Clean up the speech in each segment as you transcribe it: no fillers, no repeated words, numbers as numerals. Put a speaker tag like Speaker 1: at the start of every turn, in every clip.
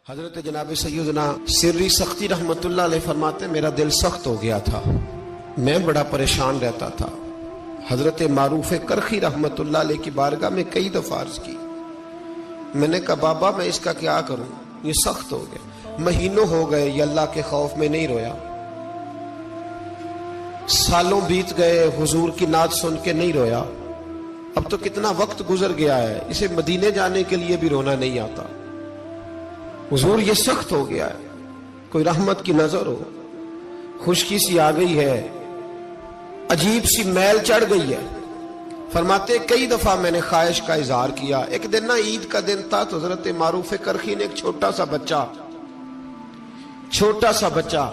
Speaker 1: حضرت جناب سیدنا سری سختی رحمت اللہ علیہ فرماتے میرا دل سخت ہو گیا تھا، میں بڑا پریشان رہتا تھا۔ حضرت معروف کرخی رحمت اللہ علیہ کی بارگاہ میں کئی دفعہ عرض کی، میں نے کہا بابا میں اس کا کیا کروں، یہ سخت ہو گیا، مہینوں ہو گئے یہ اللہ کے خوف میں نہیں رویا، سالوں بیت گئے حضور کی نعت سن کے نہیں رویا، اب تو کتنا وقت گزر گیا ہے، اسے مدینے جانے کے لیے بھی رونا نہیں آتا، حضور یہ سخت ہو گیا ہے، کوئی رحمت کی نظر ہو، خشکی سی آ گئی ہے، عجیب سی میل چڑھ گئی ہے۔ فرماتے کئی دفعہ میں نے خواہش کا اظہار کیا۔ ایک دن نا عید کا دن تھا تو حضرت معروف کرخی نے ایک چھوٹا سا بچہ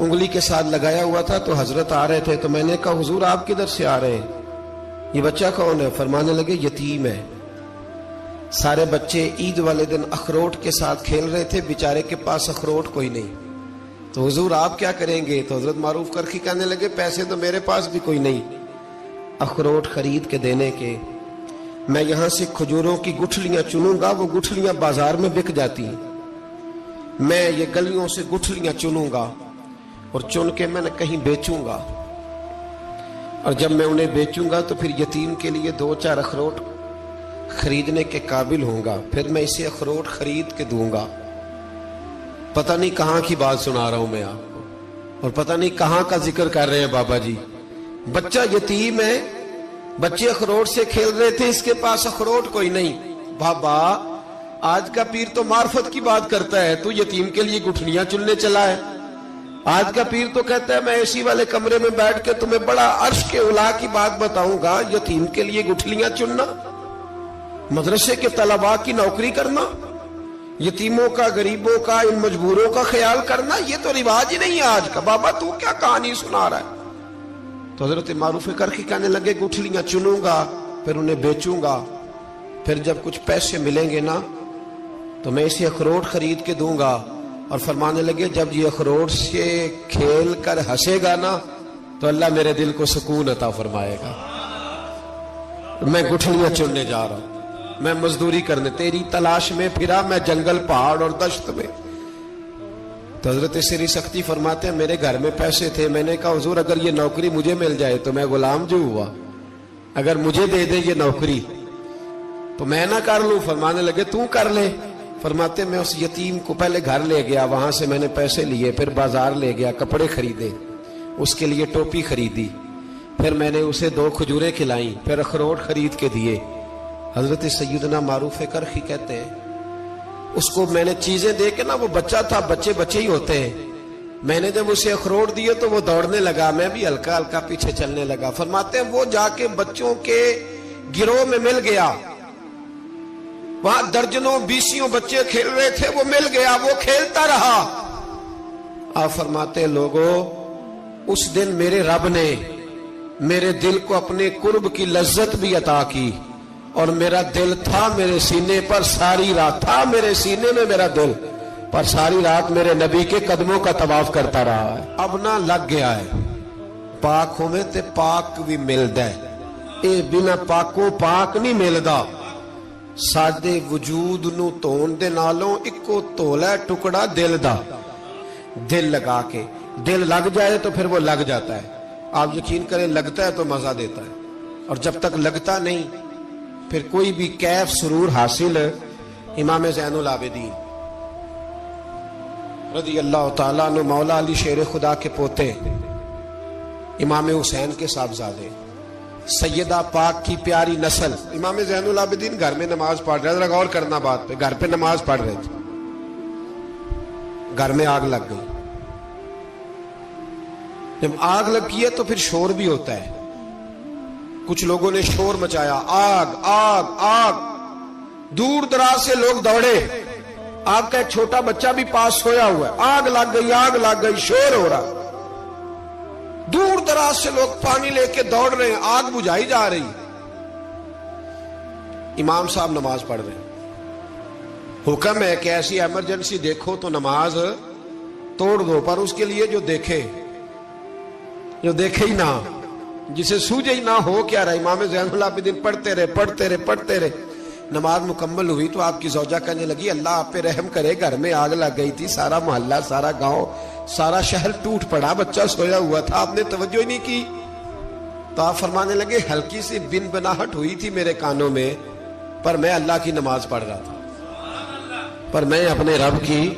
Speaker 1: انگلی کے ساتھ لگایا ہوا تھا، تو حضرت آ رہے تھے، تو میں نے کہا حضور آپ کدھر سے آ رہے ہیں، یہ بچہ کون ہے؟ فرمانے لگے یتیم ہے۔ سارے بچے عید والے دن اخروٹ کے ساتھ کھیل رہے تھے، بیچارے کے پاس اخروٹ کوئی نہیں، تو حضور آپ کیا کریں گے؟ تو حضرت معروف کرخی کہنے لگے پیسے تو میرے پاس بھی کوئی نہیں اخروٹ خرید کے دینے کے، میں یہاں سے کھجوروں کی گٹھلیاں چنوں گا، وہ گٹھلیاں بازار میں بک جاتی ہیں، میں یہ گلیوں سے گٹھلیاں چنوں گا اور چن کے میں نے کہیں بیچوں گا، اور جب میں انہیں بیچوں گا تو پھر یتیم کے لیے 2-4 اخروٹ خریدنے کے قابل ہوں گا، پھر میں اسے اخروٹ خرید کے دوں گا۔ پتہ نہیں کہاں کی بات سنا رہا ہوں میں آپ کو، اور پتہ نہیں کہاں کا ذکر کر رہے ہیں بابا جی۔ بچہ یتیم ہے، بچے اخروٹ سے کھیل رہے تھے، اس کے پاس اخروٹ کوئی نہیں۔ بابا آج کا پیر تو معرفت کی بات کرتا ہے، تو یتیم کے لیے گٹھلیاں چننے چلا ہے۔ آج کا پیر تو کہتا ہے میں اے سی والے کمرے میں بیٹھ کے تمہیں بڑا عرش کے اعلیٰ کی بات بتاؤں گا، یتیم کے لیے گٹھلیاں چننا، مدرسے کے طلباء کی نوکری کرنا، یتیموں کا، غریبوں کا، ان مجبوروں کا خیال کرنا، یہ تو رواج ہی نہیں ہے آج کا۔ بابا تو کیا کہانی سنا رہا ہے؟ تو حضرت معروف کرخی کہنے لگے گٹھلیاں چنوں گا، پھر انہیں بیچوں گا، پھر جب کچھ پیسے ملیں گے نا تو میں اسے اخروٹ خرید کے دوں گا، اور فرمانے لگے جب یہ اخروٹ سے کھیل کر ہنسے گا نا تو اللہ میرے دل کو سکون عطا فرمائے گا۔ میں گٹھلیاں چننے جا رہا ہوں، میں مزدوری کرنے، تیری تلاش میں پھرا میں جنگل، پہاڑ اور دشت میں۔ تو حضرت سری سختی فرماتے ہیں میرے گھر میں پیسے تھے، میں نے کہا حضور اگر یہ نوکری مجھے مل جائے تو میں غلام جو ہوا، اگر مجھے دے دے یہ نوکری تو میں نہ کر لوں؟ فرمانے لگے تو کر لے۔ فرماتے میں اس یتیم کو پہلے گھر لے گیا، وہاں سے میں نے پیسے لیے، پھر بازار لے گیا، کپڑے خریدے، اس کے لیے ٹوپی خریدی، پھر میں نے اسے 2 کھجوریں کھلائیں، پھر اخروٹ خرید کے دیے۔ حضرت سیدنا معروف کرخی کہتے ہیں اس کو میں نے چیزیں دے کے نا، وہ بچہ تھا، بچے ہی ہوتے ہیں، میں نے جب اسے اخروٹ دیے تو وہ دوڑنے لگا، میں بھی ہلکا ہلکا پیچھے چلنے لگا۔ فرماتے ہیں وہ جا کے بچوں کے گروہ میں مل گیا، وہاں درجنوں 20 بچے کھیل رہے تھے، وہ مل گیا، وہ کھیلتا رہا۔ آپ فرماتے ہیں لوگوں اس دن میرے رب نے میرے دل کو اپنے قرب کی لذت بھی عطا کی، اور میرا دل تھا میرے سینے پر ساری رات، تھا میرے سینے میں میرا دل، پر ساری رات میرے نبی کے قدموں کا طواف کرتا رہا ہے۔ اب نہ لگ گیا ہے، پاک ہوئے تے پاک بھی ملدا ہے، اے بنا پاکوں پاک نہیں ملدا۔ سادے وجود نو تون دے نالوں اکو تولا ٹکڑا دل دا، دل لگا کے، دل لگ جائے تو پھر وہ لگ جاتا ہے۔ آپ یقین کریں لگتا ہے تو مزہ دیتا ہے، اور جب تک لگتا نہیں پھر کوئی بھی کیف سرور حاصل۔ امام زین العابدین رضی اللہ تعالیٰ عنہ مولا علی شیر خدا کے پوتے، امام حسین کے صاحبزادے، سیدہ پاک کی پیاری نسل، امام زین العابدین گھر میں نماز پڑھ رہے تھے، غور کرنا بات پہ، گھر پہ نماز پڑھ رہے تھے، گھر میں آگ لگ گئی۔ جب آگ لگی ہے تو پھر شور بھی ہوتا ہے، کچھ لوگوں نے شور مچایا، آگ آگ آگ، دور دراز سے لوگ دوڑے، آپ کا ایک چھوٹا بچہ بھی پاس سویا ہوا ہے، آگ لگ گئی آگ لگ گئی، شور ہو رہا، دور دراز سے لوگ پانی لے کے دوڑ رہے ہیں، آگ بجھائی جا رہی۔ امام صاحب نماز پڑھ رہے ہیں، حکم ہے کہ ایسی ایمرجنسی دیکھو تو نماز توڑ دو، پر اس کے لیے جو دیکھے ہی نہ، جسے سوجے ہی نہ ہو کیا رہا۔ امام زین العابدین پڑھتے رہے، نماز مکمل ہوئی تو آپ کی زوجہ کہنے لگی اللہ آپ پہ رحم کرے، گھر میں آگ لگ گئی تھی، سارا محلہ، سارا گاؤں، سارا شہر ٹوٹ پڑا، بچہ سویا ہوا تھا، آپ نے توجہ ہی نہیں کی۔ تو آپ فرمانے لگے ہلکی سی بن بناہٹ ہوئی تھی میرے کانوں میں، پر میں اللہ کی نماز پڑھ رہا تھا، پر میں اپنے رب کی،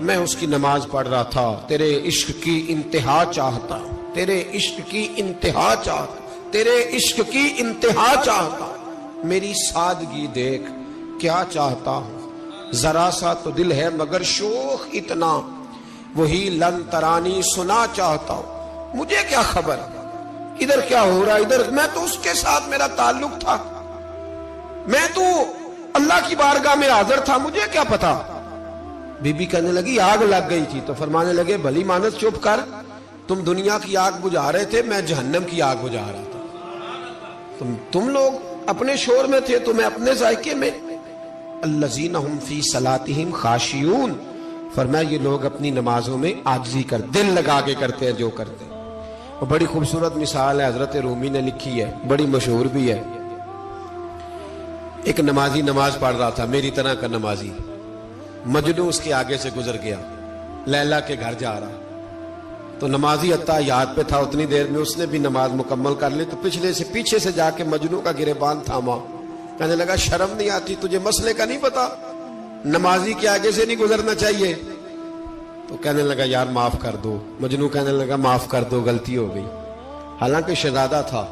Speaker 1: میں اس کی نماز پڑھ رہا تھا، تیرے عشق کی انتہا چاہتا، تیرے عشق کی انتہا چاہتا، تیرے عشق کی انتہا چاہتا، میری سادگی دیکھ کیا چاہتا ہوں، ذرا سا تو دل ہے مگر شوق اتنا، وہی لن ترانی سنا چاہتا ہوں، مجھے کیا خبر ادھر کیا ہو رہا، ادھر میں تو اس کے ساتھ میرا تعلق تھا، میں تو اللہ کی بارگاہ میں حاضر تھا، مجھے کیا پتا۔ بی بی کہنے لگی آگ لگ گئی تھی، تو فرمانے لگے بھلی مانت چپ کر، تم دنیا کی آگ بجھا رہے تھے، میں جہنم کی آگ بجھا رہا تھا، تم لوگ اپنے شور میں تھے تو میں اپنے ذائقے میں۔ الذین ہم فی صلاتہم خاشعون، فرمایا یہ لوگ اپنی نمازوں میں عاجزی کر دل لگا کے کرتے ہیں جو کرتے ہیں۔ اور بڑی خوبصورت مثال ہے، حضرت رومی نے لکھی ہے، بڑی مشہور بھی ہے۔ ایک نمازی نماز پڑھ رہا تھا، میری طرح کا نمازی، مجنو اس کے آگے سے گزر گیا، لیلا کے گھر جا رہا، تو نمازی اتحیات پہ تھا، اتنی دیر میں اس نے بھی نماز مکمل کر لی، تو پیچھے سے جا کے مجنو کا گریبان تھاما، کہنے لگا شرم نہیں آتی تجھے، مسئلے کا نہیں پتا، نمازی کے آگے سے نہیں گزرنا چاہیے؟ تو کہنے لگا یار معاف کر دو، مجنو کہنے لگا معاف کر دو، غلطی ہو گئی، حالانکہ شہزادہ تھا،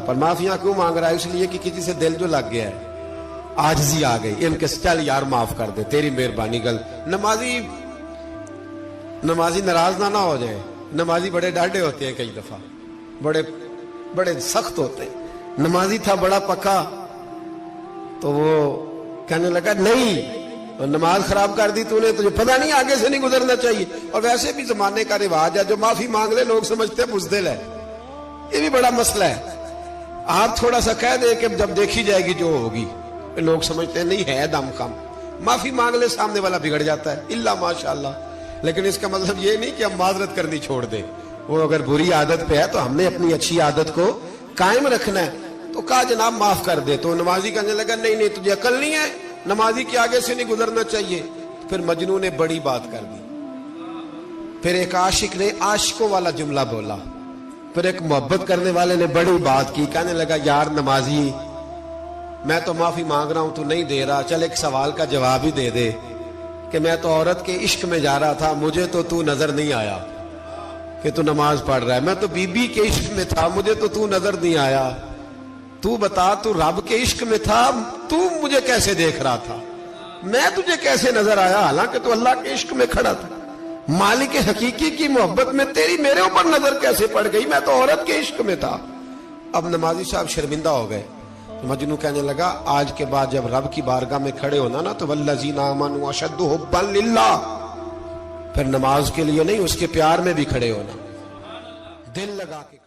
Speaker 1: پر معافیاں کیوں مانگ رہا ہے؟ اس لیے کہ کسی سے دل جو لگ گیا ہے، عاجزی آ گئی، ان کے چل یار معاف کر دے، تیری مہربانی، نمازی ناراض نہ ہو جائے، نمازی بڑے ڈاڈے ہوتے ہیں، کئی دفعہ بڑے سخت ہوتے ہیں، نمازی تھا بڑا پکا، تو وہ کہنے لگا نہیں، نماز خراب کر دی تو نے، تجھے پتہ نہیں آگے سے نہیں گزرنا چاہیے، اور ویسے بھی زمانے کا رواج ہے جو معافی مانگ لے لوگ سمجھتے ہیں بزدل ہے، یہ بھی بڑا مسئلہ ہے۔ آپ تھوڑا سا کہہ دے کہ جب دیکھی جائے گی جو ہوگی، لوگ سمجھتے ہیں نہیں ہے دم کم، معافی مانگ لے سامنے والا بگڑ جاتا ہے، الا ماشاءاللہ، لیکن اس کا مطلب یہ نہیں کہ ہم معذرت کرنی چھوڑ دیں، وہ اگر بری عادت پہ ہے تو ہم نے اپنی اچھی عادت کو قائم رکھنا ہے، تو کہا جناب معاف کر دے، تو نمازی کہنے لگا نہیں تجھے عقل نہیں ہے، نمازی کے آگے سے نہیں گزرنا چاہیے۔ پھر مجنو نے بڑی بات کر دی، پھر ایک عاشق نے عاشقوں والا جملہ بولا، پھر ایک محبت کرنے والے نے بڑی بات کی، کہنے لگا یار نمازی میں تو معافی مانگ رہا ہوں تو نہیں دے رہا، چل ایک سوال کا جواب ہی دے دے کہ میں تو عورت کے عشق میں جا رہا تھا، مجھے تو نظر نہیں آیا کہ تو نماز پڑھ رہا ہے، میں تو بی بی کے عشق میں تھا، مجھے تو نظر نہیں آیا، تو بتا تو رب کے عشق میں تھا، تو مجھے کیسے دیکھ رہا تھا، میں تجھے کیسے نظر آیا، حالانکہ تو اللہ کے عشق میں کھڑا تھا، مالک حقیقی کی محبت میں تیری میرے اوپر نظر کیسے پڑ گئی، میں تو عورت کے عشق میں تھا۔ اب نمازی صاحب شرمندہ ہو گئے، مجنو کہنے لگا آج کے بعد جب رب کی بارگاہ میں کھڑے ہونا نا تو والذین آمنوا اشد حبا للہ، پھر نماز کے لیے نہیں اس کے پیار میں بھی کھڑے ہونا، دل لگا کے۔